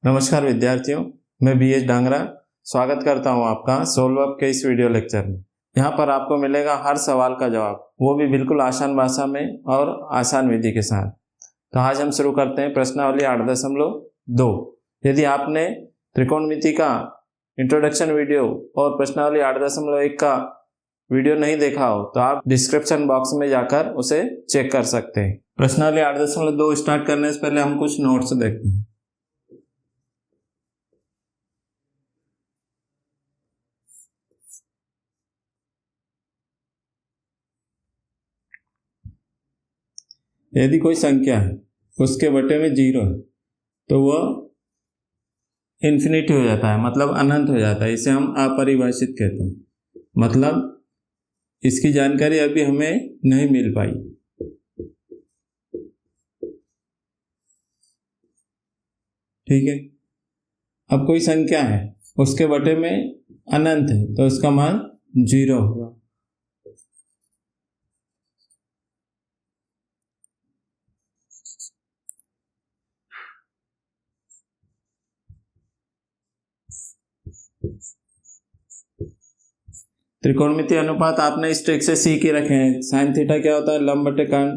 नमस्कार विद्यार्थियों, मैं बी एच डांगरा स्वागत करता हूं आपका सोल्व अप के इस वीडियो लेक्चर में। यहां पर आपको मिलेगा हर सवाल का जवाब, वो भी बिल्कुल आसान भाषा में और आसान विधि के साथ। तो आज हम शुरू करते हैं प्रश्नावली 8.2। यदि आपने त्रिकोणमिति का इंट्रोडक्शन वीडियो और प्रश्नावली 8.1 का वीडियो नहीं देखा हो तो आप डिस्क्रिप्शन बॉक्स में जाकर उसे चेक कर सकते हैं। प्रश्नावली 8.2 स्टार्ट करने से पहले हम कुछ नोट्स देखते हैं। यदि कोई संख्या है उसके बटे में 0 है तो वह इन्फिनिटी हो जाता है, मतलब अनंत हो जाता है। इसे हम अपरिभाषित कहते हैं, मतलब इसकी जानकारी अभी हमें नहीं मिल पाई। ठीक है, अब कोई संख्या है उसके बटे में अनंत है तो उसका मान 0 होगा। त्रिकोणमितीय अनुपात आपने इस ट्रिक से सीख ही रखे हैं। साइन थीटा क्या होता है? लंब बटे कर्ण।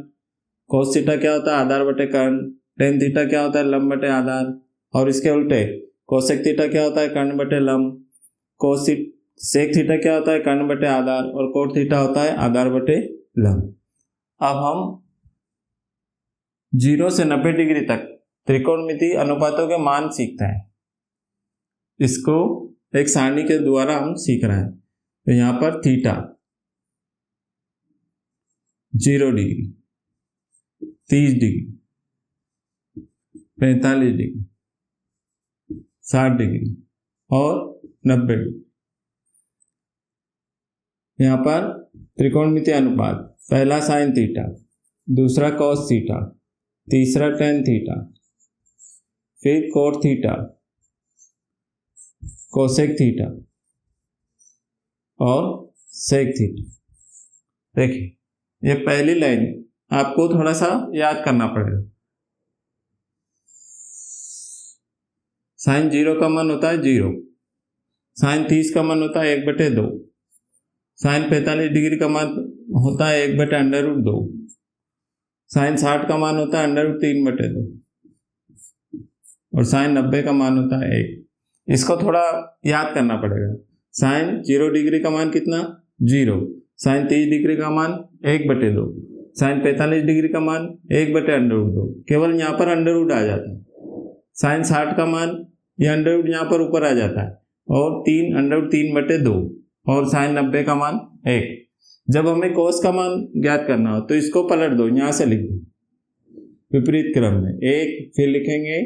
कोस थीटा क्या होता है? आधार बटे कर्ण। टेन थीटा क्या होता है? लंब बटे आधार। और इसके उल्टे कोसेक थीटा क्या होता है? कर्ण बटे लंब। सेक थीटा क्या होता है? कर्ण बटे आधार। और कोट थीटा होता है आधार बटे लंब। अब हम 0 से 90 डिग्री तक त्रिकोणमितीय अनुपातों के मान सीखते हैं। इसको एक सारणी के द्वारा हम सीख रहे हैं। तो यहां पर theta 0 degree, 30 degree, 45 degree, 60 degree और 90 डिग्री। यहां पर त्रिकोणमितीय अनुपात, पहला साइन थीटा, दूसरा कॉस थीटा, तीसरा टेन थीटा, फिर कोट थीटा, कोसेक थीटा और सेक थीटा। देखिए, ये पहली लाइन आपको थोड़ा सा याद करना पड़ेगा। साइन 0 का मान होता है 0, साइन 30 का मान होता है 1/2, साइन 45 डिग्री का मान होता है 1/√2, साइन 60 का मान होता है √3/2 और साइन 90 का मान होता है 1। इसको थोड़ा याद करना पड़ेगा। साइन 0 डिग्री का मान कितना? 0। साइन 30 डिग्री का मान 1/2। साइन 45 डिग्री का मान 1/√2। केवल यहाँ पर अंडर आ जाता है। साइन 60 का मान ये अंडर यहाँ पर ऊपर आ जाता है और 3√3/2 और साइन 90 का मान 1। जब हमें कोस का मान ज्ञात करना हो तो इसको पलट दो, यहाँ से लिख दो विपरीत क्रम में। 1, फिर लिखेंगे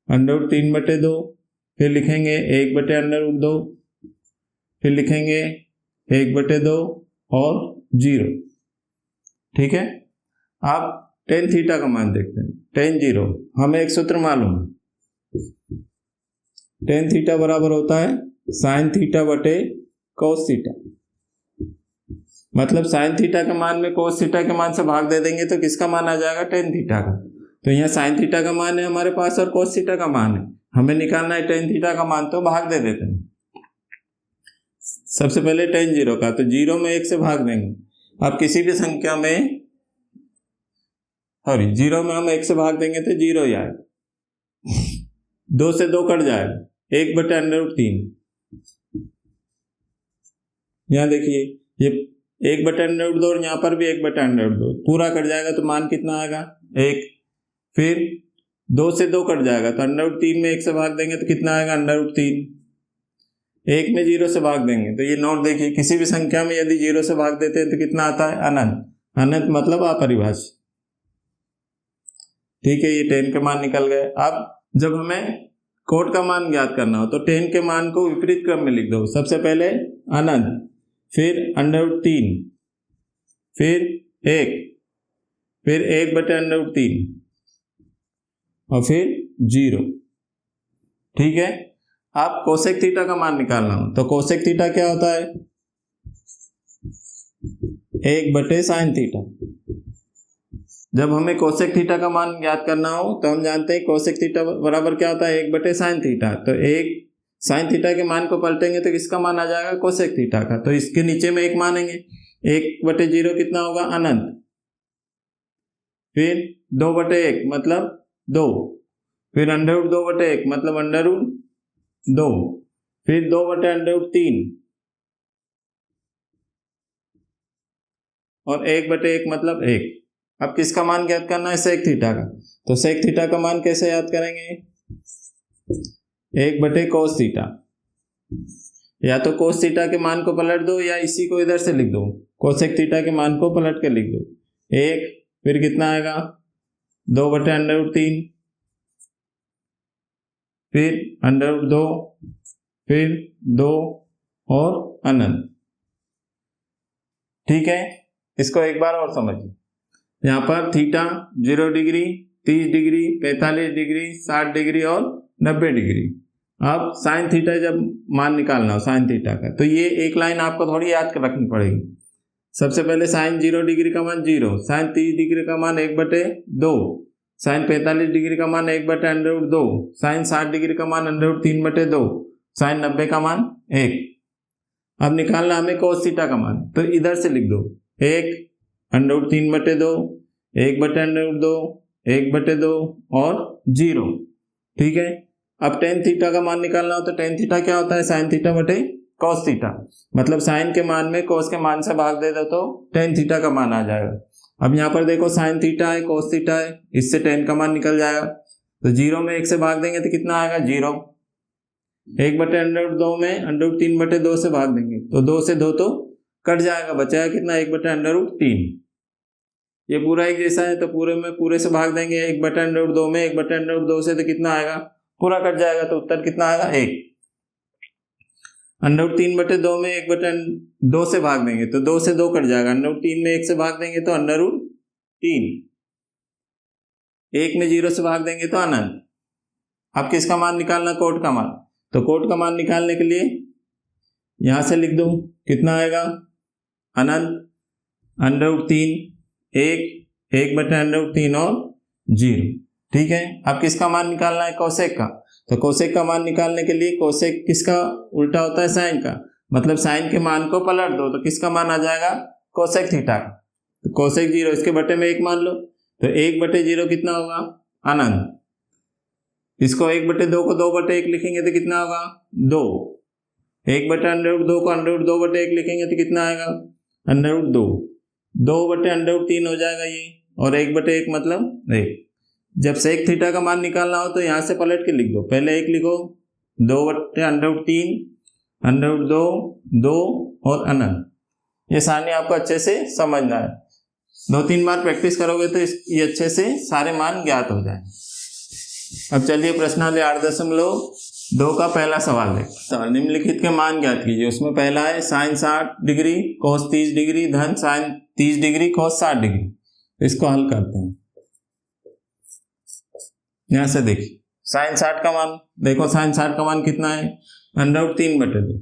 √3/2, फिर लिखेंगे 1/√2, फिर लिखेंगे 1/2 और 0। ठीक है, आप टेन थीटा का मान देखते हैं। टेन 0, हमें एक सूत्र मालूम है। टेन थीटा बराबर होता है साइन थीटा बटे कोस थीटा। मतलब साइन थीटा के मान में कोस थीटा के मान से भाग दे देंगे तो किसका मान आ जाएगा? टेन थीटा का। तो यहाँ साइन थीटा का मान है हमारे पास और कोस थीटा का मान है, हमें निकालना है टेन थीटा का मान, तो भाग दे देते हैं। सबसे पहले टेन 0 का, तो 0 में 1 से भाग देंगे। आप किसी भी संख्या में 0 में हम 1 से भाग देंगे तो 0 ही आएगा। 2 से 2 कट जाएगा, 1/√3। यहाँ देखिए, ये 1/√2 और यहाँ पर भी 1/√2 पूरा कट जाएगा तो मान कितना आएगा? 1। फिर 2 से 2 कट जाएगा तो √3 में 1 से भाग देंगे तो कितना आएगा? √3। 1 में 0 से भाग देंगे तो ये नोट देखिए, किसी भी संख्या में यदि 0 से भाग देते हैं तो कितना आता है? अनंत। अनंत मतलब अपरिभाषित। ठीक है, ये 10 के मान निकल गए। अब जब हमें कोट का मान ज्ञात करना हो तो 10 के मान को विपरीत क्रम में लिख दो। सबसे पहले अनंत, फिर √3, फिर 1, फिर 1/√3 और फिर 0। ठीक है, आप कोसेक थीटा का मान निकालना हो तो कोसेक थीटा क्या होता है? 1/sin theta. जब हमें कोसेक थीटा का मान ज्ञात करना हो तो हम जानते हैं कोसेक थीटा बराबर क्या होता है, 1/sin थीटा। तो एक साइन थीटा के मान को पलटेंगे तो किसका मान आ जाएगा, कोसेक थीटा का। तो इसके नीचे में एक मानेंगे, 1/0 कितना होगा, अनंत। फिर 2/1 मतलब 2, फिर √2/1 मतलब √2, फिर 2/√3 और 1/1 मतलब 1। अब किसका मान ज्ञात करना है, सेक थीटा का। तो सेक थीटा का मान कैसे याद करेंगे, 1/cos थीटा। या तो कोस थीटा के मान को पलट दो या इसी को इधर से लिख दो, कोसेक थीटा के मान को पलट के लिख दो। 1 फिर कितना आएगा, 2/√3, फिर √2, फिर 2 और अनंत। ठीक है, इसको एक बार और समझिए। यहाँ पर theta 0 degree, 30 degree, 45 degree, 60 degree और 90 डिग्री। अब साइन थीटा जब मान निकालना हो साइन थीटा का, तो ये एक लाइन आपको थोड़ी याद रखनी पड़ेगी। सबसे पहले साइन 0 डिग्री का मान 0, साइन 30 डिग्री का मान 1/2, साइन 45 डिग्री का मान 1/√2, साइन 60 डिग्री का मान √3/2, साइन 90 का मान 1। अब निकालना हमें कोस थीटा का मान, तो इधर से लिख दो 1 √3/2, 1/√2, 1/2 और 0। ठीक है, अब टेन थीटा का मान निकालना हो तो टेन थीटा क्या होता है, साइन थीटा बटे कॉस थीटा। मतलब साइन के मान में कोस के मान से भाग दे दो तो टेन थीटा का मान आ जाएगा। अब यहाँ पर देखो साइन थीटा है, कोस थीटा है, इससे टेन का मान निकल जाएगा। तो 0 में 1 से भाग देंगे तो कितना आएगा, 0। 1/√2 में √3/2 से भाग देंगे तो 2 से 2 तो कट जाएगा, बचाएगा कितना, 1/√3। ये पूरा एक जैसा है तो पूरे में पूरे से भाग देंगे, 1/√2 में 1/√2 से तो कितना आएगा, पूरा कट जाएगा। तो उत्तर कितना आएगा, 1। √3/2 में 1/2 से भाग देंगे तो 2 से 2 कट जाएगा, √3 में 1 से भाग देंगे तो √3, 1 में 0 से भाग देंगे तो अनंत। अब किसका मान निकालना, कोट का मान। तो कोट का मान निकालने के लिए यहां से लिख दो, कितना आएगा, अनंत, √3, 1, 1/√3 और 0। ठीक है, अब किसका मान निकालना है, कोसेक का। तो कोसेक का मान निकालने के लिए कोसेक किसका उल्टा होता है, साइन का। मतलब साइन के मान को पलट दो तो किसका मान आ जाएगा, कोसेक थीटा का। तो कोसेक 0 इसके बटे में 1 मान लो, तो 1/0 कितना होगा, अनंत। इसको 1/2 को 2/1 लिखेंगे तो कितना होगा, 2। 1/√2 को √2/1 लिखेंगे तो कितना आएगा, √2। 2/√3 हो जाएगा ये, और 1/1 मतलब 1। जब सेक थीटा का मान निकालना हो तो यहाँ से पलट के लिख दो, पहले 1 लिखो, 2/√3, √2, 2 और अनंत। ये सारणी आपको अच्छे से समझना है, 2-3 बार प्रैक्टिस करोगे तो ये अच्छे से सारे मान ज्ञात हो जाए। अब चलिए प्रश्नावली 8.2 का पहला सवाल देखते हैं। निम्नलिखित के मान ज्ञात कीजिए। उसमें पहला है साइन 60 डिग्री कोस 30 डिग्री धन साइन 30 डिग्री कोस 60 डिग्री। इसको हल करते हैं। यहां से देखिए साइन 60 का मान देखो, साइन 60 का मान कितना है, √3/2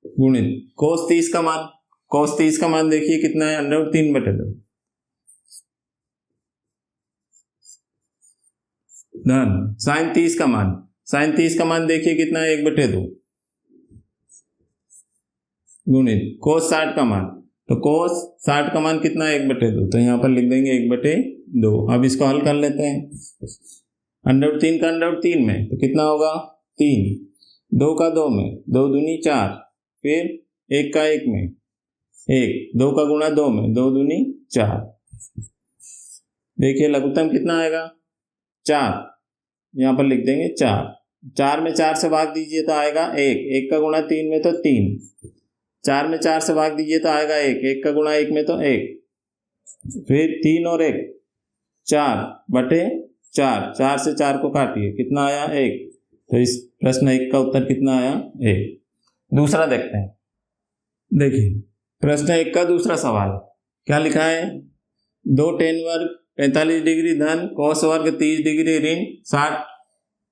गुणित कोस 30 का मान, कोस 30 का मान देखिए कितना है, √3/2 धन साइन 30 का मान, साइन 30 का मान देखिए कितना है, 1/2 गुणित कोस 60 का मान। तो कोस 60 का मान कितना है, 1/2। तो यहाँ पर लिख देंगे 1/2। अब इसको हल कर लेते हैं। √3 का √3 में तो कितना होगा, 3, 2 का 2 में 2 दूनी 4, फिर 1 का 1 में 1, 2 का गुणा 2 में 2 दूनी 4। देखिए लघुत्तम कितना आएगा, 4। यहाँ पर लिख देंगे 4। 4 में 4 से भाग दीजिए तो आएगा 1, 1 का गुणा 3 में तो 3, 4 में 4 से भाग दीजिए तो आएगा 1, 1 का गुणा 1 में तो 1, फिर 3 और 1 4/4, 4 से 4 को काटिए कितना आया, 1। तो इस प्रश्न 1 का उत्तर कितना आया, 1। दूसरा देखते हैं। देखिए प्रश्न 1 का दूसरा सवाल क्या लिखा है, 2 tan वर्ग 45 डिग्री धन cos वर्ग 30 डिग्री ऋण 60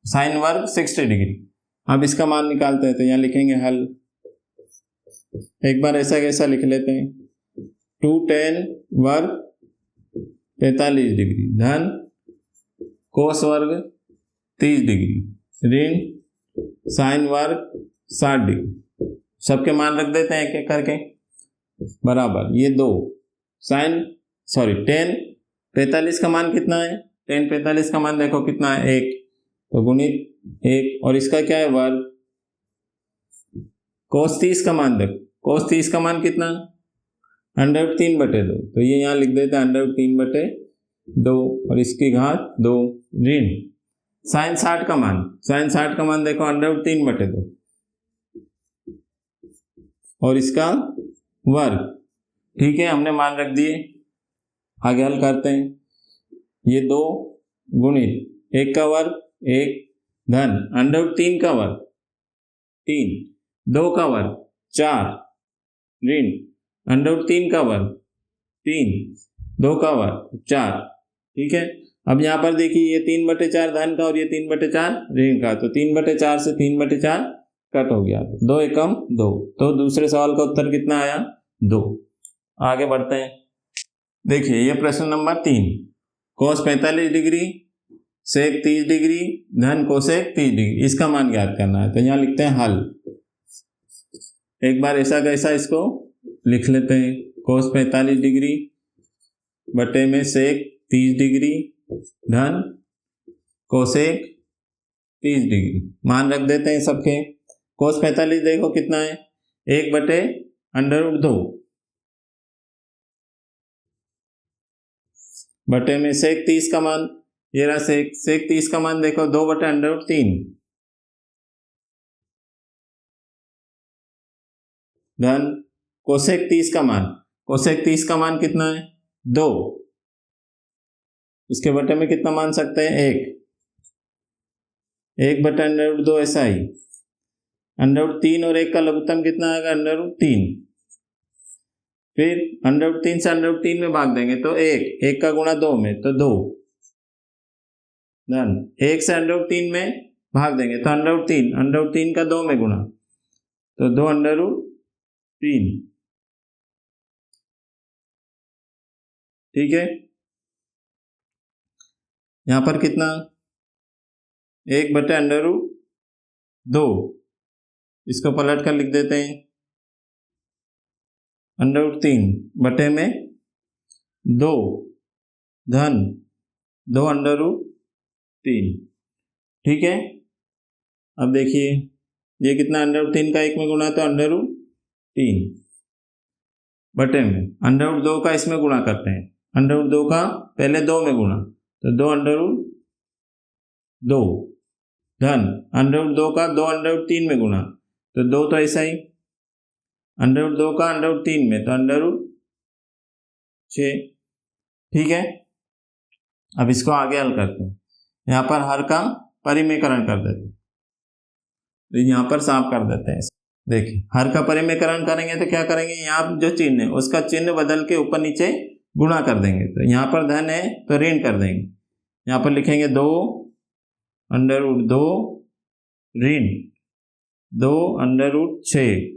sin वर्ग 60 डिग्री। अब इसका मान निकालते हैं। तो यहाँ लिखेंगे हल, एक बार ऐसा कैसा लिख लेते हैं, 2 tan वर्ग 45 डिग्री धन कोस वर्ग 30 डिग्री ऋण साइन वर्ग 60 डिग्री। सबके मान रख देते हैं एक एक करके, बराबर ये 2 tan 45 का मान कितना है, tan 45 का मान देखो कितना है 1, तो गुणित 1 और इसका क्या है वर्ग। cos 30 का मान देखो, cos 30 का मान कितना, √3/2, तो ये यहाँ लिख देते हैं √3/2 और इसकी घात 2 ऋण साइन 60 का मान देखो √3/2 और इसका वर्ग। ठीक है, हमने मान रख दिए, आगे हल करते हैं। ये 2 गुणित 1 का वर्ग 1 धन √3 का वर्ग 3, 2 का वर्ग 4 ऋण √3 का वर्ग 3, 2 का वर्ग 4। ठीक है, अब यहाँ पर देखिए ये 3/4 धन का और ये 3/4 ऋण का, तो 3/4 से 3/4 कट हो गया, 2 एकम 2, तो दूसरे सवाल का उत्तर कितना आया 2। आगे बढ़ते हैं, देखिए ये प्रश्न नंबर 3, cos 45 डिग्री सेक 30 डिग्री धन कोसेक 30 डिग्री, इसका मान ज्ञात करना है। तो यहाँ लिखते हैं हल, एक बार ऐसा कैसा इसको लिख लेते हैं, cos 45 डिग्री बटे में सेक 30 डिग्री धन कोसेक 30 डिग्री, मान रख देते हैं सबके। cos 45 देखो कितना है 1/√2 बटे में सेक 30 का मान, ये रहा सेक 30 का मान देखो 2/√3 धन कोसेक 30 का मान कितना है 2, इसके बटे में कितना मान सकते हैं 1/√2 ऐसा ही, √3 और 1 का लघुत्तम कितना आएगा √3, फिर √3 से √3 में भाग देंगे तो 1 का गुणा 2 में तो 2 धन 1 से √3 में भाग देंगे तो √3 का 2 में गुणा तो 2√3। ठीक है, यहां पर कितना 1/√2, इसको पलट कर लिख देते हैं √3 बटे में 2 धन 2√3। ठीक है, अब देखिए ये कितना √3 का 1 में गुणा तो √3 बटे में √2 का इसमें गुणा करते हैं, √2 का पहले 2 में गुणा तो 2√2 धन √2 का 2√3 में गुणा तो 2 तो ऐसा ही, √2 का √3 में तो √6। ठीक है, अब इसको आगे हल करते हैं, यहाँ पर हर का परिमेयकरण कर देते हैं, तो यहाँ पर साफ कर देते हैं। देखिए हर का परिमेयकरण करेंगे तो क्या करेंगे, यहाँ जो चिन्ह है उसका चिन्ह बदल के ऊपर नीचे गुणा कर देंगे, तो यहाँ पर धन है तो ऋण कर देंगे, यहाँ पर लिखेंगे 2√2 ऋण 2√6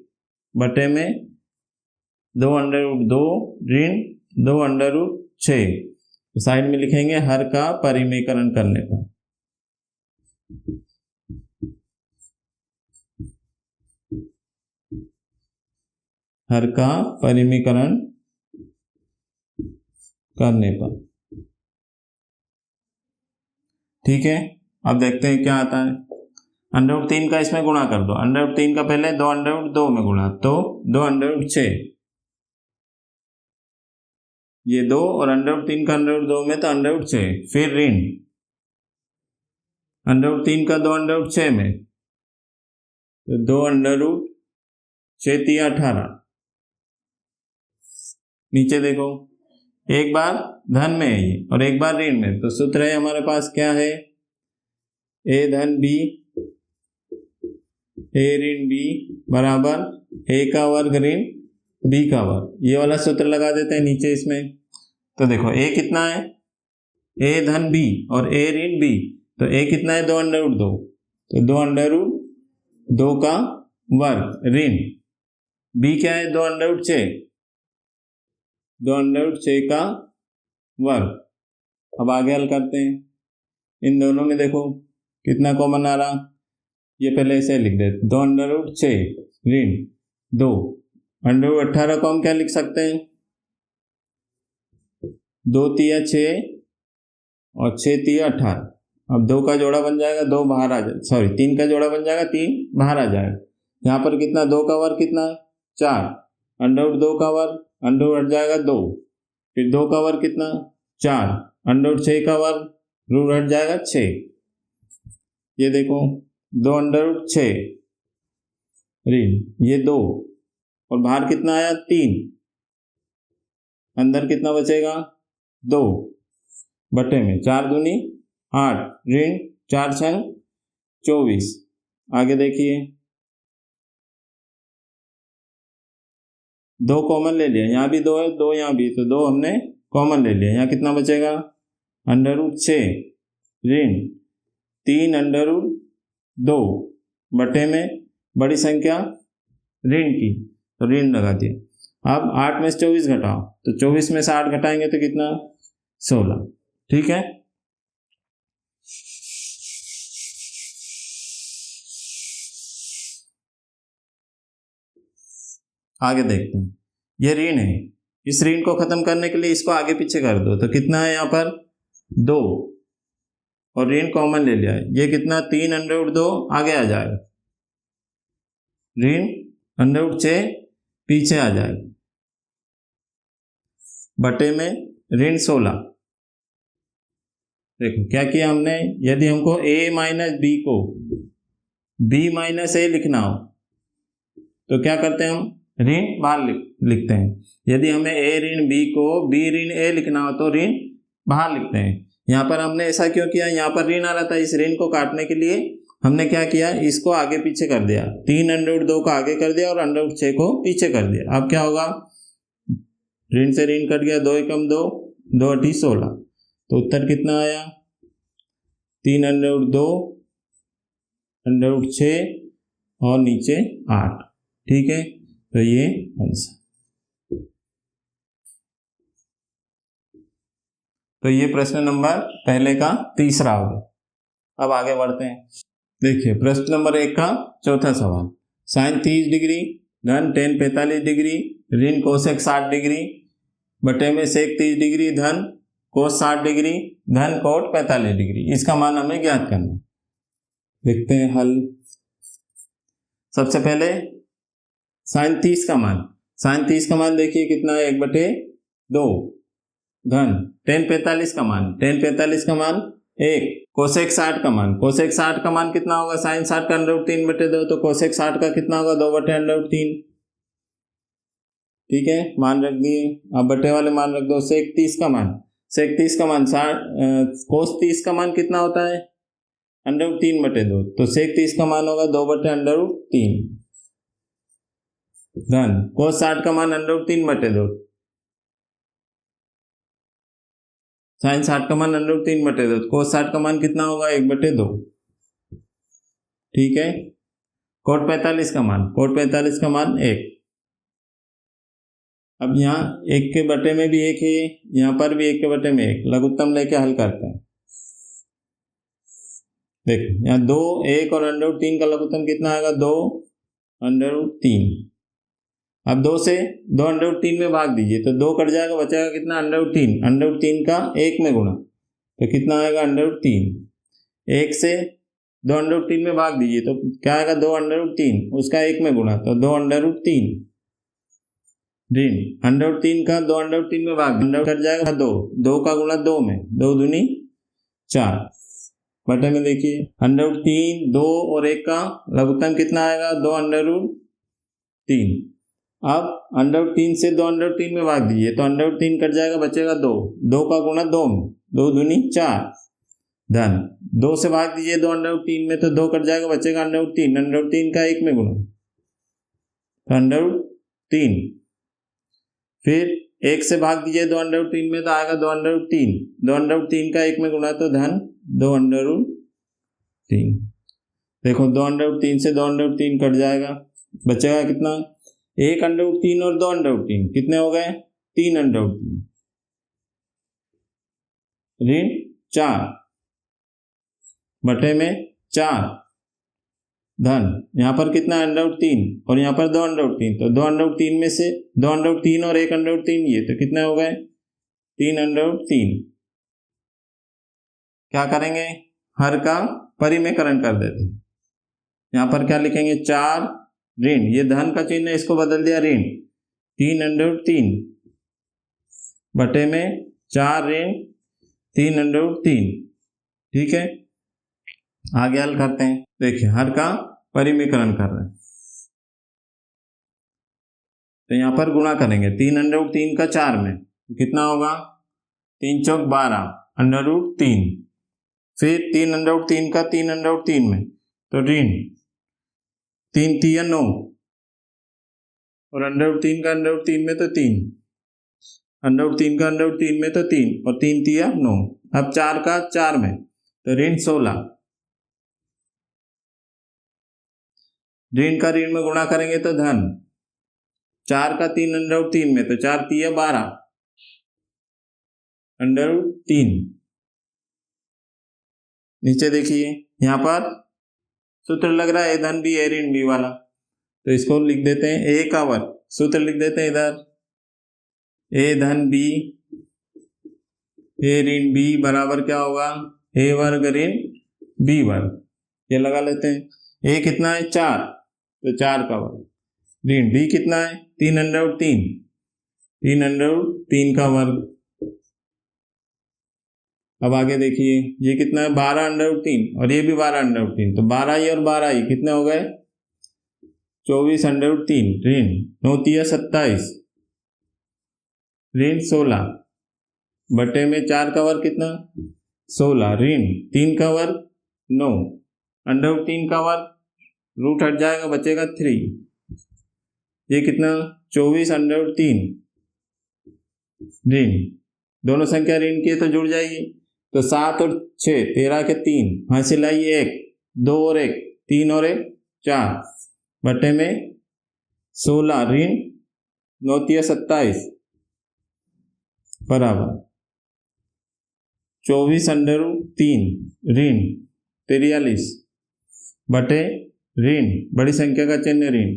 बटे में 2√2 ऋण 2√6, तो साइड में लिखेंगे हर का परिमेयकरण करने पर। हर का परिमेयकरण करने पर। ठीक है, अब देखते हैं क्या आता है, √3 का इसमें गुणा कर दो, √3 का पहले 2√2 में गुणा तो 2√6, ये 2 और √3 का √2 में तो √6, फिर ऋण √3 का 2√6 में तो 2√6 × 18, नीचे देखो एक बार धन में है ये और एक बार ऋण में, तो सूत्र है हमारे पास क्या है, a धन b a ऋण b बराबर a का वर्ग ऋण b का वर्ग, ये वाला सूत्र लगा देते हैं नीचे इसमें। तो देखो a कितना है, a धन b और a ऋण b, तो a कितना है 2√2, तो 2√2 का वर्ग ऋण बी क्या है, 2√6, 2√6 का वर्ग। अब आगे हल करते हैं। इन दोनों में देखो कितना कॉमन आ रहा, ये पहले ऐसे लिख देते, 2√6 ऋण 2, √18 को हम क्या लिख सकते हैं, 2 तिया 6 और 6 तिया 18। अब 2 का जोड़ा बन जाएगा, 2 बाहर आ जाए, सॉरी 3 का जोड़ा बन जाएगा, 3 बाहर आ जाएगा। यहाँ पर कितना, 2 का वर्ग कितना, 4, √2 का वर्ग, अंडर हट जाएगा 2, फिर 2 का वर्ग कितना, 4, √6 का वर्ग, रूट हट जाएगा 6। ये देखो 2√6 ऋण ये 2 और बाहर कितना आया, 3, अंदर कितना बचेगा, 2 बटे में 4 दूनी 8 ऋण 4 छंग 24। आगे देखिए 2 कॉमन ले लिया, यहाँ भी 2 है, 2 यहाँ भी, तो 2 हमने कॉमन ले लिया। यहाँ कितना बचेगा, √6 ऋण 3√2 बटे में बड़ी संख्या ऋण की, तो ऋण लगा दिया। अब 8 में से 24 घटाओ, तो 24 में से 8 घटाएंगे तो कितना, 16। ठीक है, आगे देखते हैं। ये ऋण है, इस ऋण को खत्म करने के लिए इसको आगे पीछे कर दो, तो कितना है यहाँ पर 2 और ऋण कॉमन ले लिया है, ये कितना 3√2 आगे आ जाएगा, ऋण √6 पीछे आ जाएगा, बटे में ऋण 16। देखो क्या किया हमने, यदि हमको a माइनस बी को b माइनस ए लिखना हो तो क्या करते हैं, हम ऋण बाहर लिखते हैं। यदि हमें a ऋण b को b ऋण a लिखना हो तो ऋण बाहर लिखते हैं। यहाँ पर हमने ऐसा क्यों किया, यहाँ पर ऋण आ रहा था, इस ऋण को काटने के लिए हमने क्या किया, इसको आगे पीछे कर दिया, 3√2 को आगे कर दिया और √6 को पीछे कर दिया। अब क्या होगा, ऋण से ऋण कट गया, 2 एकम 2, 2 अठी 16, तो उत्तर कितना आया, 3√2 √6 और नीचे 8। ठीक है, तो ये आंसर। तो ये प्रश्न नंबर पहले का तीसरा हो गया। अब आगे बढ़ते हैं। देखिए प्रश्न नंबर 1 का चौथा सवाल, साइन 30 डिग्री धन टेन 45 डिग्री ऋण कोसेक 60 डिग्री बटे में सेक 30 डिग्री धन कोस 60 डिग्री धन कोट 45 डिग्री, इसका मान हमें ज्ञात करना। देखते हैं हल। सबसे पहले साइन 30 का मान, साइन 30 का मान देखिए कितना है, 1/2 धन टेन 45 का मान, टेन 45 का मान 1, कोसेक 60 का मान, कोसेक 60 का मान कितना होगा, साइन 60 का √3/2, तो कोसेक 60 का कितना होगा, 2/√3। ठीक है, मान रख दिए। अब बटे वाले मान रख दो। सेक 30 का मान, सेक 30 का मान कोस 30 का मान कितना होता है, √3/2, तो सेक 30 का मान होगा 2/√3 धन कोस 60 का मान √3/2, साइन 60 का मान √3/2, कोस 60 का मान कितना होगा, 1/2। ठीक है, कोट 45 का मान, कोट 45 का मान 1। अब यहाँ 1 के बटे में भी 1 है, यहाँ पर भी 1 के बटे में 1, लघुत्तम लेके हल करते हैं। देखो यहाँ 2, 1 और √3 का लघुत्तम कितना आएगा, 2√3। अब 2 से 2√3 में भाग दीजिए तो 2 कट जाएगा, बचेगा कितना, √3, √3 का 1 में गुणा, तो कितना आएगा, √3। 1 से 2√3 में भाग दीजिए तो क्या आएगा, 2√3, उसका 1 में गुणा, तो 2√3 ऋण √3 का 2√3 में भाग, कट जाएगा 2, 2 का गुणा 2 में, 2 दूनी 4 बटे में देखिए √3, 2 और 1 का लघुत्तम कितना आएगा, 2√3। अब √3 से 2√3 में भाग दीजिए तो √3 कट जाएगा, बचेगा 2, 2 का गुणा 2 में, 2 दूनी 4 धन 2 से भाग दीजिए 2√3 में तो 2 कट जाएगा, बचेगा √3, √3 का 1 में गुणा, तो √3। फिर 1 से भाग दीजिए 2√3 में तो आएगा 2√3, 2√3 का 1 में गुणा तो धन 2√3। देखो 2√3 से 2√3 कट जाएगा, बचेगा कितना, एक अंडर रूट 3 और 2 अंडर रूट 3 कितने हो गए? 3 अंडर रूट 3 ऋण 4 बटे में 4 धन यहाँ पर कितना अंडर रूट 3 और यहाँ पर 2 अंडर रूट 3, तो 2 अंडर रूट 3 में से 2 अंडर रूट 3 और 1 अंडर रूट 3 ये, तो कितने हो गए? 3 अंडर रूट 3। क्या करेंगे? हर का परिमेयकरण कर देते हैं। यहाँ पर क्या लिखेंगे? 4 ऋण, ये धन का चिन्ह है, इसको बदल दिया ऋण 3 अंडर रूट 3 बटे में 4 ऋण 3 अंडर रूट 3। ठीक है, आगे हल करते हैं। देखिए हर का परिमेयकरण कर रहे हैं, तो यहाँ पर गुणा करेंगे 3 अंडर रूट 3 का 4 में, तो कितना होगा? 3 चौक 12 अंडर रूट 3, फिर 3 अंडर रूट 3 का 3 अंडर रूट 3 में, तो ऋण 3 3 9 और अंडर रूट 3 का अंडर रूट 3 में तो 3, अंडर रूट 3 का अंडर रूट 3 में तो 3 और 3 3 9। अब 4 का 4 में, तो ऋण 16, ऋण का ऋण में गुणा करेंगे तो धन 4 का 3 अंडर रूट 3 में, तो 4 3 12 अंडर रूट 3। नीचे देखिए यहाँ पर सूत्र लग रहा है ए धन बी ए ऋण बी वाला, तो इसको लिख देते हैं ए का वर्ग, सूत्र लिख देते हैं इधर ए धन बी ए ऋण बी बराबर क्या होगा? ए वर्ग ऋण बी वर्ग, ये लगा लेते हैं। ए कितना है? 4, तो 4 का वर्ग, ऋण बी कितना है? 3 अंडर रूट 3, 3 अंडर रूट 3 का वर्ग। अब आगे देखिए ये कितना है? 12 अंडर रूट 3 और ये भी 12 अंडर रूट 3, तो 12 ही और 12 ही कितने हो गए? 24 अंडर रूट 3 ऋण 9 3 27 ऋण 16 बटे में 4 का वर्ग कितना? 16 ऋण 3 का वर्ग 9 अंडर रूट 3 का वर्ग, रूट हट जाएगा बचेगा 3, ये कितना? 24 अंडर रूट 3 ऋण, दोनों संख्या ऋण की है तो जुड़ जाएगी, तो 7 और 6 13 के 3 हासिल आई 1 2 और 1 3 और 1 4 बटे में 16 ऋण 9 3 27 बराबर 24 अंडर रूट 3 ऋण 43 बटे ऋण बड़ी संख्या का चिन्ह ऋण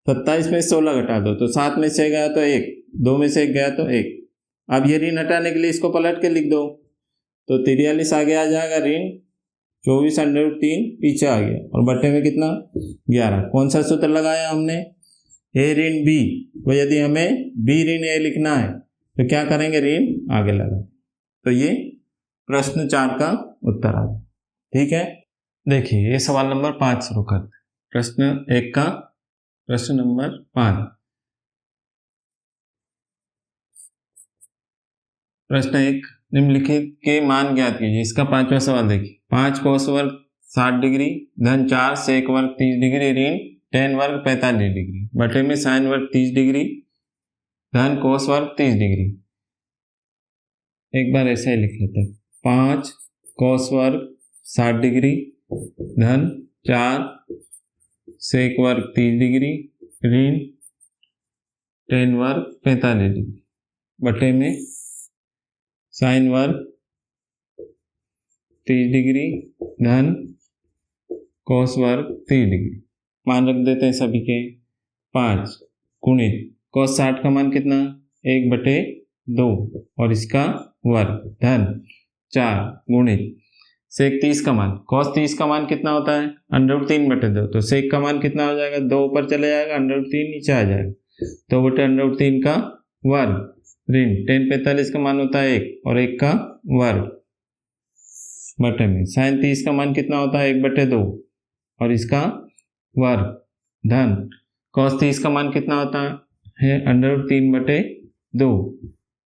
27 में 16 घटा दो, तो 7 में से गया तो 1, 2 में से 1 गया तो 1। अब ये ऋण हटाने के लिए इसको पलट के लिख दो, तो 43 आगे आ जाएगा ऋण 24 अंडर रूट 3 पीछे आ गया और बटे में कितना? 11। कौन सा सूत्र लगाया हमने? ए ऋण बी, तो यदि हमें बी ऋण ए लिखना है तो क्या करेंगे? ऋण आगे लगा। तो ये प्रश्न 4 का उत्तर आ गया। ठीक है, देखिए ये सवाल नंबर 5 शुरू करते हैं। प्रश्न 1 का प्रश्न नंबर 5। प्रश्न 1, निम्नलिखित के मान ज्ञात कीजिए। इसका 5वां सवाल देखिए। 5 कोस वर्ग 60 डिग्री धन 4 सेक वर्ग 30 डिग्री ऋण tan वर्ग 45 डिग्री बटे में साइन वर्ग 30 डिग्री धन कोस वर्ग 30 डिग्री। एक बार ऐसे ही लिख लेते हैं, 5 कोस वर्ग 60 डिग्री धन 4 सेक वर्ग 30 डिग्री ऋण tan वर्ग 45 डिग्री बटे में साइन वर्ग 30 डिग्री धन कोस वर्ग 30 डिग्री। मान रख देते हैं सभी के। 5 गुणित कोस 60 का मान कितना? 1/2 और इसका वर्ग धन 4 गुणित सेक 30 का मान, कोस 30 का मान कितना होता है? √3/2, तो सेक का मान कितना हो जाएगा? 2 ऊपर चले जाएगा, √3 नीचे आ जाएगा, 2/√3 का वर्ग ऋण tan 45 का मान होता है 1 और 1 का वर्ग बटे में साइन 30 का मान कितना होता है? 1/2 और इसका वर्ग धन cos 30 का मान कितना होता है? √3/2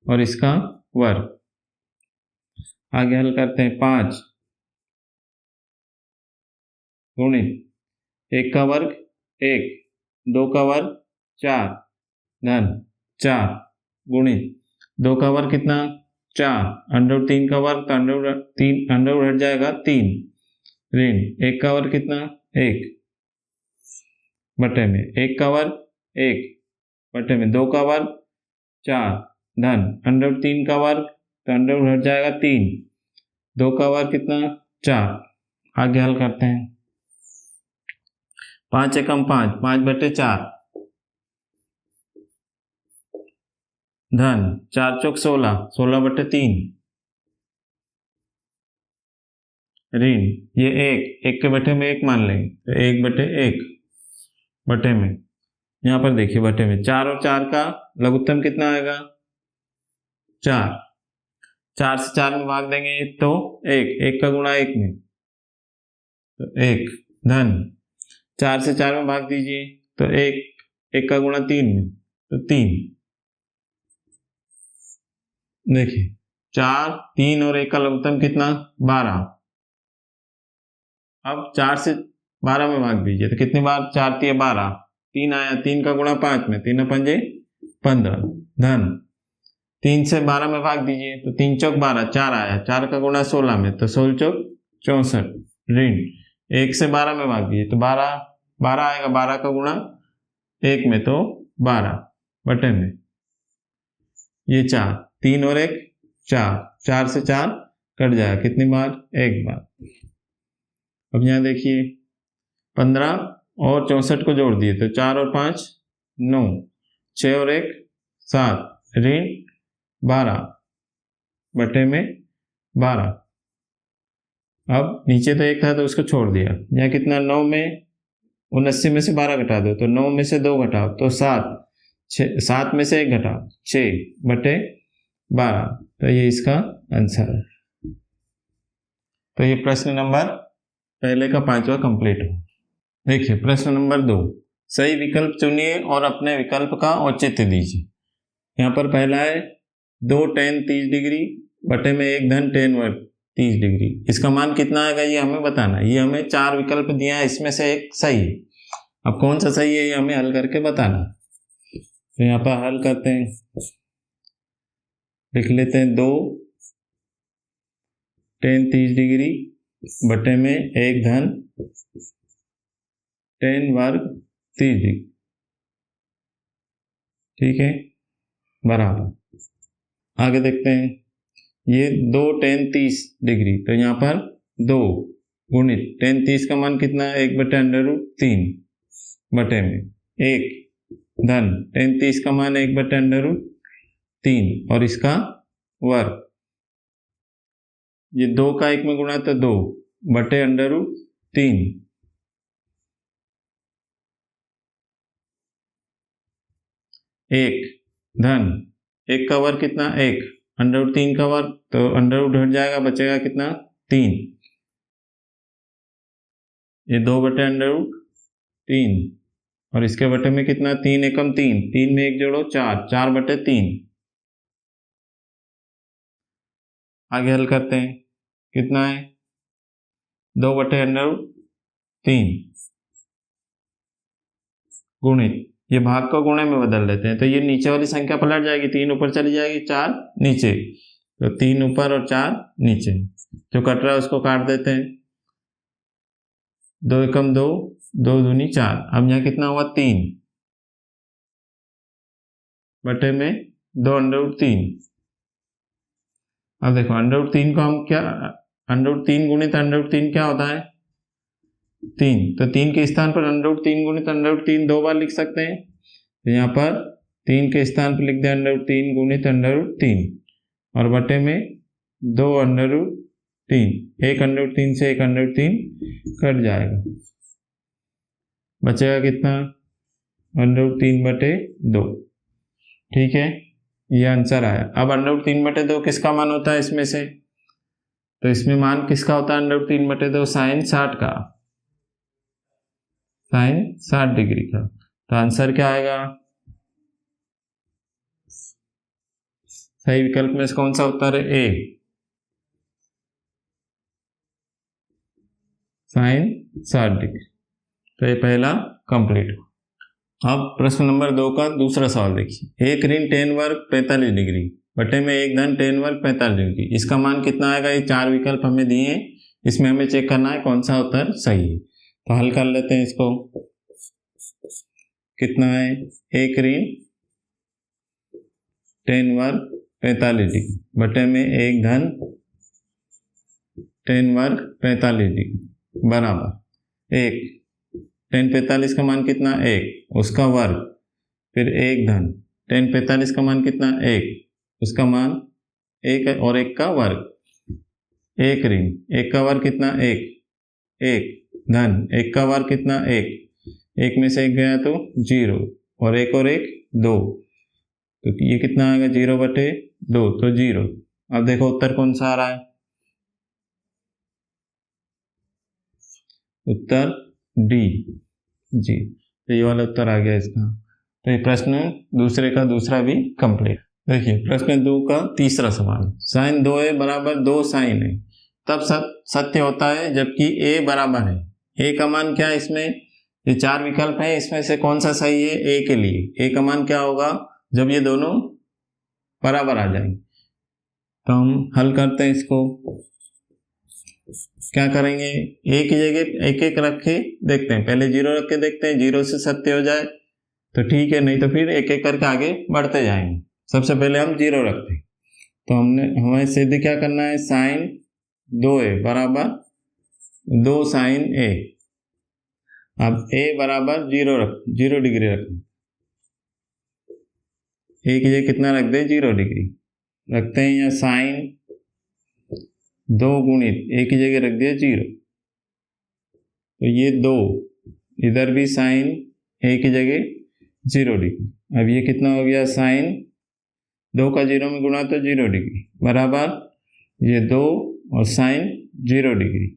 और इसका वर्ग। आगे हल करते हैं। 5 गुणित 1 का वर्ग 1, 2 का वर्ग 4 धन 4 गुणित 2 का वर्ग कितना? 4 √3 का वर्ग, तो अंडर हट जाएगा 3 ऋण 1 का वर्ग कितना? 1 बटे में 1 का वर्ग 1 बटे में 2 का वर्ग 4 धन अंडर रूट 3 का वर्ग, तो अंडर रूट हट जाएगा 3, 2 का वर्ग कितना 4। आगे हल करते हैं। 5 एकम 5, 5 बटे 4 धन 4 चौक 16, 16 बटे 3 ऋण ये 1 के बटे में 1 मान लेंगे, तो 1 बटे 1 बटे में, यहाँ पर देखिए बटे में 4 और 4 का लघुत्तम कितना आएगा 4, 4 से 4 में भाग देंगे तो 1 का गुणा 1 में, तो 1 धन 4 से 4 में भाग दीजिए तो 1 का गुणा 3 में, तो 3। देखिए 4, 3 और 1 का लघुत्तम कितना 12। अब 4 से 12 में भाग दीजिए तो कितनी बार 4 3 12, 3 आया, 3 का गुणा 5 में, 3 पंजे 15 धन 3 से 12 में भाग दीजिए तो 3 चौक 12, 4 आया, 4 का गुणा 16 में, तो 16 चौक 64 ऋण 1 से 12 में भाग दीजिए तो 12 आएगा, 12 का गुणा 1 में तो 12 बटे में ये 4, 3 और 1 4, 4 से 4 कट जाएगा, कितनी बार 1 बार। अब यहाँ देखिए 15 और 64 को जोड़ दिए तो 4 और 5 9, 6 और 1 7 ऋण 12 बटे में 12। अब नीचे तो 1 था तो उसको छोड़ दिया, यहाँ कितना 9 में 79 में से 12 घटा दो तो 9 में से 2 घटाओ तो 7, 7 में से 1 घटाओ 6 बटे 12, तो ये इसका आंसर है। तो ये प्रश्न नंबर पहले का 5वां कंप्लीट हो। देखिए प्रश्न नंबर 2, सही विकल्प चुनिए और अपने विकल्प का औचित्य दीजिए। यहाँ पर पहला है 2 tan 30 डिग्री बटे में 1 धन tan वर्ग 30 डिग्री, इसका मान कितना आएगा ये हमें बताना है। ये हमें 4 विकल्प दिया है, इसमें से एक सही है। अब कौन सा सही है ये हमें हल करके बताना है। तो यहाँ पर हल करते हैं, लिख लेते हैं 2 tan 30 डिग्री बटे में 1 धन tan वर्ग 30 डिग्री, ठीक है, बराबर। आगे देखते हैं, ये 2 tan 30 डिग्री, तो यहाँ पर 2 गुणित tan 30 का मान कितना है 1 बटे अंडर रूट 3 बटे में 1 धन tan 30 का मान 1 बटे अंडर रूट 3 और इसका वर्ग, ये 2 का 1 में गुणा तो 2 बटे अंडर रूट 3 1 धन 1 का वर्ग कितना 1 अंडर रूट 3 का वर्ग, तो अंडर रूट हट जाएगा, बचेगा कितना 3, ये 2 बटे अंडर रूट 3 और इसके बटे में कितना 3 एकम 3, 3 में 1 जोड़ो 4, 4 बटे 3। आगे हल करते हैं, कितना है 2 बटे अंडर रूट 3 गुणित, ये भाग को गुणे में बदल देते हैं तो ये नीचे वाली संख्या पलट जाएगी, 3 ऊपर चली जाएगी 4 नीचे, तो 3 ऊपर और 4 नीचे, जो कट रहा है उसको काट देते हैं, 2 एकम 2, 2 दूनी 4। अब यहाँ कितना हुआ 3 बटे में 2 अंडर रूट 3। अब देखो अंडर रूट 3 को हम क्या, अंडर रूट 3 गुणित अंडर रूट 3 क्या होता है 3, तो 3 के स्थान पर अंडर रूट 3 गुणित अंडर रूट 3 2 बार लिख सकते हैं, तो यहाँ पर 3 के स्थान पर लिख दें अंडर रूट 3 गुणित अंडर रूट 3 और बटे में 2 अंडर रूट 3, 1 अंडर रूट 3 से 1 अंडर रूट 3 कट जाएगा, बचेगा कितना अंडर रूट 3 बटे 2, ठीक है, ये आंसर आया। अब अंडर रूट 3 बटे 2 किसका मान होता है इसमें से, तो इसमें मान किसका होता है अंडर रूट 3 बटे 2 साइन 60 का, साइन 60 डिग्री का, तो आंसर क्या आएगा, सही विकल्प में कौन सा उत्तर है ए, साइन 60 डिग्री। तो ये पहला कंप्लीट हुआ। अब प्रश्न नंबर 2 का दूसरा सवाल देखिए, 1 ऋण tan वर्ग 45 डिग्री बटे में 1 धन tan वर्ग 45 डिग्री, इसका मान कितना आएगा। ये 4 विकल्प हमें दिए हैं, इसमें हमें चेक करना है कौन सा उत्तर सही है। तो हल कर लेते हैं इसको, कितना है 1 ऋण tan वर्ग 45 डिग्री बटे में 1 धन tan वर्ग 45 डिग्री बराबर 1। tan 45 का मान कितना 1, उसका वर्ग, फिर 1 धन tan 45 का मान कितना 1, उसका मान 1 और 1 का वर्ग, 1 ऋण 1 का वर्ग कितना 1, 1 धन 1 का वर्ग कितना 1, 1 में से 1 गया तो 0 और 1 और 1 2, तो ये कितना आएगा 0 बटे 2 तो 0। अब देखो उत्तर कौन सा आ रहा है, उत्तर डी जी। तो ये वाला उत्तर आ गया इसका। तो ये प्रश्न दूसरे का दूसरा भी कंप्लीट। देखिए प्रश्न 2 का तीसरा सवाल, साइन 2a बराबर 2 साइन है तब सत्य होता है जबकि a बराबर है। a का मान क्या है, इसमें ये 4 विकल्प है, इसमें से कौन सा सही है a के लिए। a का मान क्या होगा जब ये दोनों बराबर आ जाएंगे। तो हम हल करते हैं इसको, क्या करेंगे, a की जगह 1 1 रख के देखते हैं, पहले 0 रख के देखते हैं, 0 से सत्य हो जाए तो ठीक है, नहीं तो फिर 1 1 करके आगे बढ़ते जाएंगे। सबसे पहले हम 0 रखते हैं, तो हमें सिद्ध क्या करना है, साइन 2a बराबर 2 साइन a। अब a बराबर 0 डिग्री रखना, a की जगह कितना रख दे 0 डिग्री रखते हैं, या साइन 2 गुणित a की जगह रख दिया 0, तो ये 2 इधर भी साइन a की जगह 0 डिग्री। अब ये कितना हो गया, साइन 2 का 0 में गुणा तो 0 डिग्री बराबर ये 2 और साइन 0 डिग्री।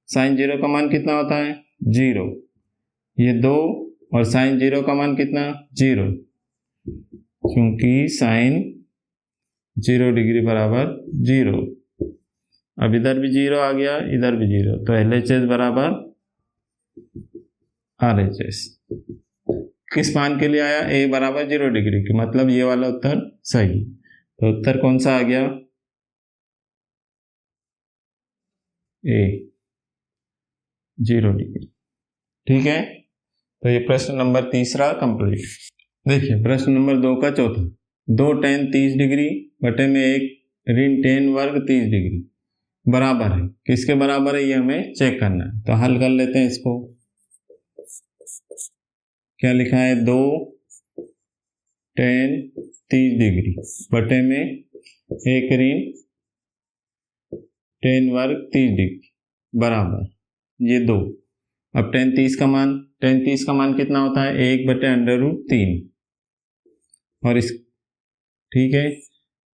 साइन 0 का मान कितना होता है 0, ये 2 और साइन 0 का मान कितना 0, क्योंकि साइन 0 डिग्री बराबर 0। अब इधर भी 0 आ गया, इधर भी 0, तो LHS बराबर RHS। किस मान के लिए आया, a बराबर 0 डिग्री की, मतलब ये वाला उत्तर सही। तो उत्तर कौन सा आ गया, a 0 डिग्री। ठीक है, तो ये प्रश्न नंबर तीसरा कंप्लीट। देखिए प्रश्न नंबर 2 का चौथा, 2 tan 30 डिग्री बटे में 1 ऋण tan वर्ग 30 डिग्री बराबर है, किसके बराबर है ये हमें चेक करना है। तो हल कर लेते हैं इसको, क्या लिखा है, 2 tan 30 डिग्री बटे में 1 ऋण tan वर्ग 30 डिग्री बराबर ये 2। अब tan 30 का मान कितना होता है 1 बटे √3, और इस ठीक है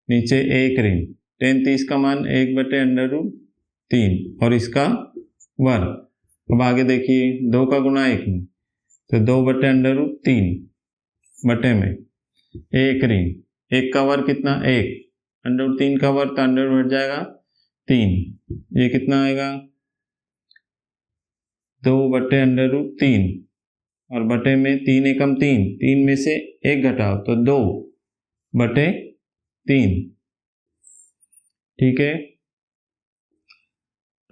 नीचे 1 ऋण tan 30 का मान 1 बटे √3 और इसका वर्ग। अब आगे देखिए 2 का गुणा 1 में, तो 2 बटे √3 बटे में 1 ऋण 1 का वर्ग कितना 1, √3 का वर्ग तो अंडर हट जाएगा 3, ये कितना आएगा 2 बटे √3 और बटे में 3 एकम 3 में से 1 घटाओ तो 2 बटे 3। ठीक है,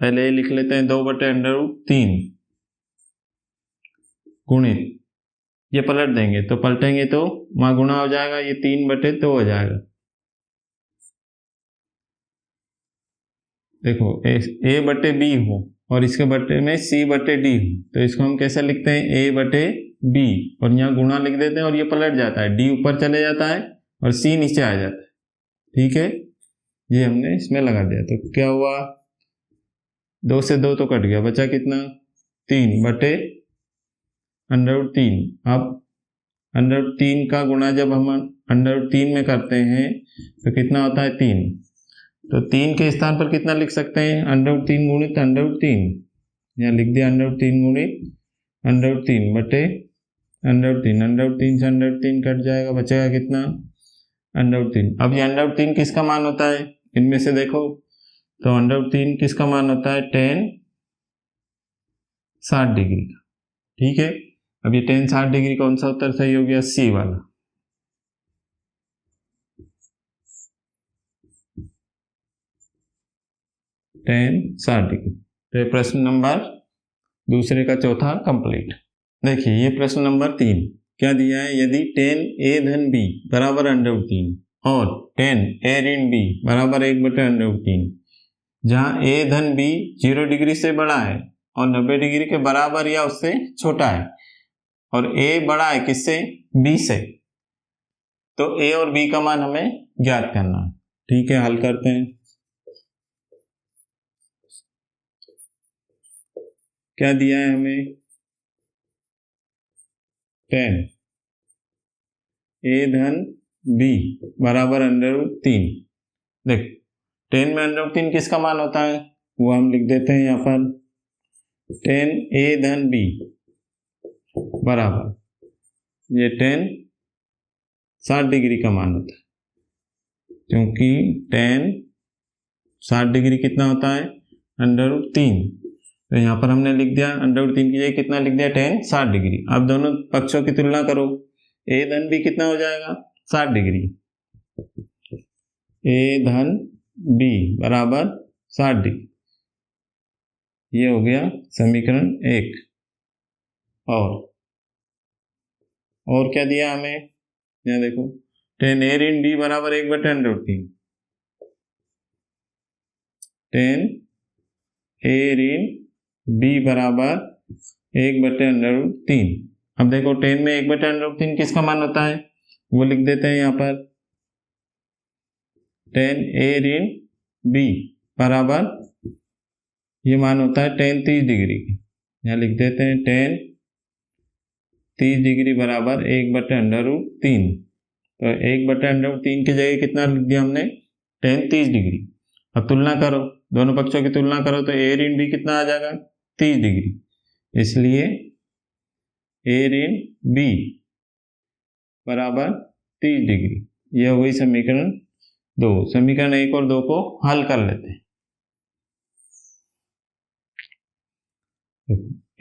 पहले लिख लेते हैं 2 बटे √3 गुणित, ये पलट देंगे तो पलटेंगे तो वहां गुणा हो जाएगा, ये 3 बटे 2 हो जाएगा। देखो a बटे b हो और इसके बटे में c बटे d हो, तो इसको हम कैसे लिखते हैं, a बटे b और यहाँ गुणा लिख देते हैं और ये पलट जाता है, d ऊपर चले जाता है और c नीचे आ जाता है। ठीक है, ये हमने इसमें लगा दिया, तो क्या हुआ 2 से 2 तो कट गया, बचा कितना 3 बटे √3। अब √3 का गुणा जब हम √3 में करते हैं तो कितना होता है 3, तो 3 के स्थान पर कितना लिख सकते हैं √3 गुणित √3, यहाँ लिख दिया √3 गुणित √3 बटे √3 से √3 कट जाएगा, बचेगा कितना √3। अब ये √3 किसका मान होता है, इनमें से देखो तो √3 किसका मान होता है tan 60 डिग्री का। ठीक है, अब ये tan 60 डिग्री कौन सा उत्तर सही हो गया, सी वाला। tan 60 degree. तो ये प्रश्न नंबर दूसरे का चौथा कंप्लीट। देखिए ये प्रश्न नंबर 3, क्या दिया है, यदि tan a धन b बराबर √3 और tan a ऋण b बराबर 1/√3, जहाँ a धन b 0 डिग्री से बड़ा है और 90 डिग्री के बराबर या उससे छोटा है, और a बड़ा है किससे, b से, तो a और b का मान हमें ज्ञात करना है। ठीक है, हल करते हैं। क्या दिया है हमें, tan a धन b बराबर √3। देख, tan में √3 किसका मान होता है, वो हम लिख देते हैं यहाँ पर, tan a धन b बराबर, ये tan 60 डिग्री का मान होता है, क्योंकि tan 60 डिग्री कितना होता है, √3। तो यहाँ पर हमने लिख दिया √3 की जगह कितना लिख दिया, tan 60 डिग्री। अब दोनों पक्षों की तुलना करो, a धन b कितना हो जाएगा, 60 डिग्री, a धन b बराबर 60 डिग्री, ये हो गया समीकरण 1। और क्या दिया हमें, यहाँ देखो, tan a ऋण b बराबर 1/√3, tan a ऋण b बराबर 1/√3। अब देखो, tan में 1/√3 किसका मान होता है, वो लिख देते हैं यहाँ पर, tan a ऋण b बराबर, ये मान होता है tan 30 डिग्री, यहाँ लिख देते हैं tan 30 डिग्री बराबर 1/√3। तो 1/√3 की जगह कितना लिख दिया हमने, tan 30 डिग्री। अब तुलना करो, दोनों पक्षों की तुलना करो, तो a ऋण b कितना आ जाएगा, 30 डिग्री, इसलिए a ऋण b बराबर 30 डिग्री। यह हुई समीकरण 2। समीकरण 1 और 2 को हल कर लेते हैं।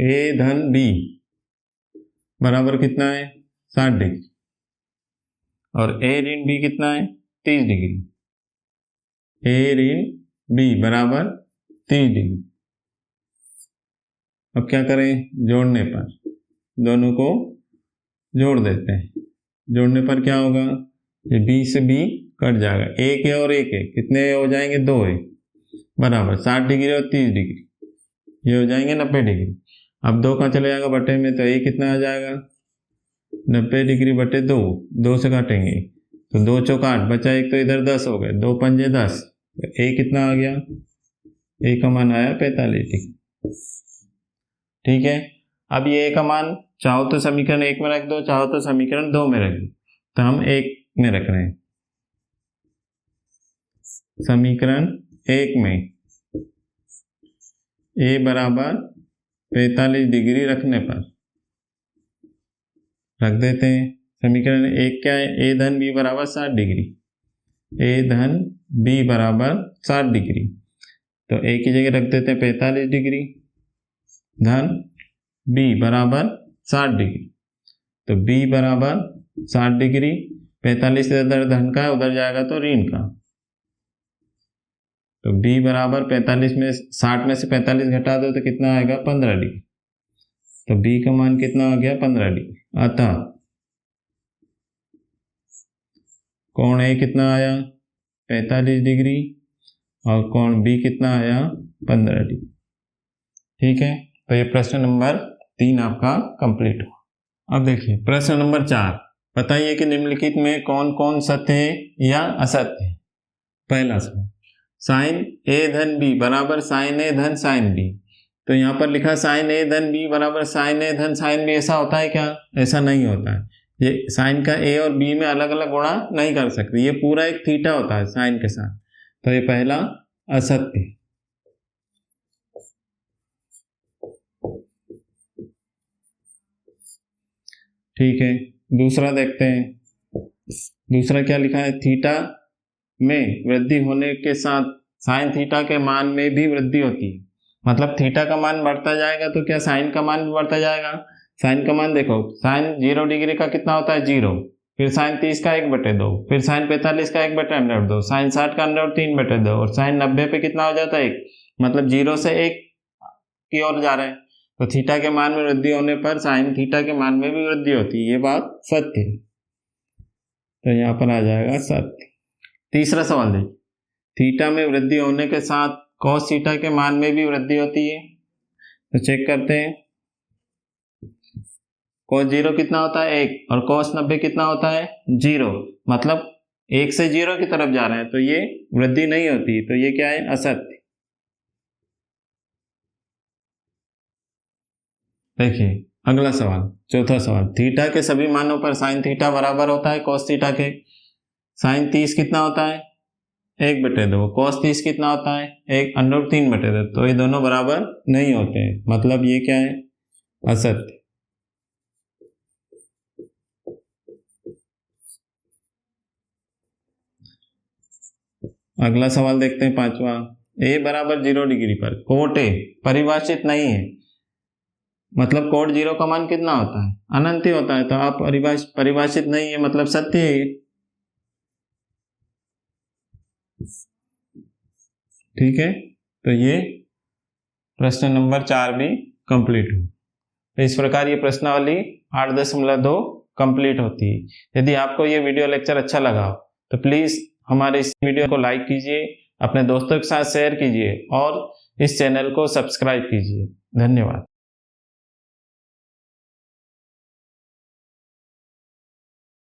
a धन b बराबर कितना है, 60 डिग्री, और a ऋण b कितना है, 30 डिग्री। a ऋण b बराबर 30 डिग्री। अब क्या करें, जोड़ने पर दोनों को जोड़ देते हैं। जोड़ने पर क्या होगा, ये b से b कट जाएगा, एक है और एक है, कितने हो जाएंगे, 2 है, बराबर 60 डिग्री और 30 डिग्री, ये हो जाएंगे 90 डिग्री। अब 2 कहाँ चले जाएगा बटे में, तो a कितना आ जाएगा, 90 डिग्री बटे 2, 2 से काटेंगे तो 2 चौक 8, बचा एक, तो इधर 10 हो गए, 2 पंजे 10, तो a कितना आ गया, a का मान आया 45 डिग्री। ठीक है, अब ये a का मान चाहो तो समीकरण 1 में रख दो, चाहो तो समीकरण 2 में रख दो, तो हम 1 में रख रहे हैं। समीकरण 1 में a बराबर 45 डिग्री रखने पर रख देते हैं। समीकरण 1 क्या है, a धन b बराबर 60 डिग्री, a धन b बराबर 60 डिग्री, तो a की जगह रख देते हैं 45 डिग्री, धन b बराबर 60 डिग्री, तो b बराबर 60 डिग्री, 45 से इधर धन का है, उधर जाएगा तो ऋण का, तो b बराबर 45 में 60 में से 45 घटा दो तो कितना आएगा, 15 डिग्री, तो b का मान कितना आ गया, 15 डिग्री। अतः कोण A कितना आया, 45 डिग्री, और कोण B कितना आया, 15 डिग्री। ठीक है, तो ये प्रश्न नंबर 3 आपका कंप्लीट हुआ। अब देखिए प्रश्न नंबर 4, बताइए कि निम्नलिखित में कौन कौन सत्य है या असत्य है। पहला सवाल, साइन a धन b बराबर साइन a धन साइन b। तो यहाँ पर लिखा साइन a धन b बराबर साइन a धन साइन b, ऐसा होता है क्या, ऐसा नहीं होता है। ये साइन का a और b में अलग अलग गुणा नहीं कर सकते, ये पूरा एक थीटा होता है साइन के साथ, तो ये पहला असत्य है। ठीक है, दूसरा देखते हैं। दूसरा क्या लिखा है, थीटा में वृद्धि होने के साथ साइन थीटा के मान में भी वृद्धि होती है। मतलब थीटा का मान बढ़ता जाएगा तो क्या साइन का मान भी बढ़ता जाएगा। साइन का मान देखो, साइन 0 डिग्री का कितना होता है, 0, फिर साइन 30 का 1/2, फिर साइन 45 का 1/√2, साइन 60 का √3/2, और साइन 90 पे कितना हो जाता है 1, मतलब 0 से 1 की ओर जा रहे हैं। तो थीटा के मान में वृद्धि होने पर साइन थीटा के मान में भी वृद्धि होती है, ये बात सत्य है। तो यहाँ पर आ जाएगा सत्य। तीसरा सवाल देखिए, थीटा में वृद्धि होने के साथ कॉस थीटा के मान में भी वृद्धि होती है। तो चेक करते हैं, कॉस 0 कितना होता है 1 और कॉस 90 कितना होता है 0, मतलब 1 से 0 की तरफ जा रहे हैं, तो ये वृद्धि नहीं होती, तो ये क्या है असत्य। देखिए अगला सवाल, चौथा सवाल, थीटा के सभी मानों पर साइन थीटा बराबर होता है कॉस थीटा के। साइन 30 कितना होता है 1/2, कॉस 30 कितना होता है 1√3/2, तो ये दोनों बराबर नहीं होते हैं, मतलब ये क्या है असत्य। अगला सवाल देखते हैं पांचवा, a बराबर 0 डिग्री पर कोट ए परिभाषित नहीं है, मतलब कोट 0 का मान कितना होता है अनंत ही होता है, तो आप परिभाषित नहीं है मतलब सत्य है ये। ठीक है, तो ये प्रश्न नंबर 4 भी कंप्लीट हुई। तो इस प्रकार ये प्रश्नावली 8.2 कंप्लीट होती है। यदि आपको ये वीडियो लेक्चर अच्छा लगा तो प्लीज हमारे इस वीडियो को लाइक कीजिए, अपने दोस्तों के साथ शेयर कीजिए और इस चैनल को सब्सक्राइब कीजिए। धन्यवाद।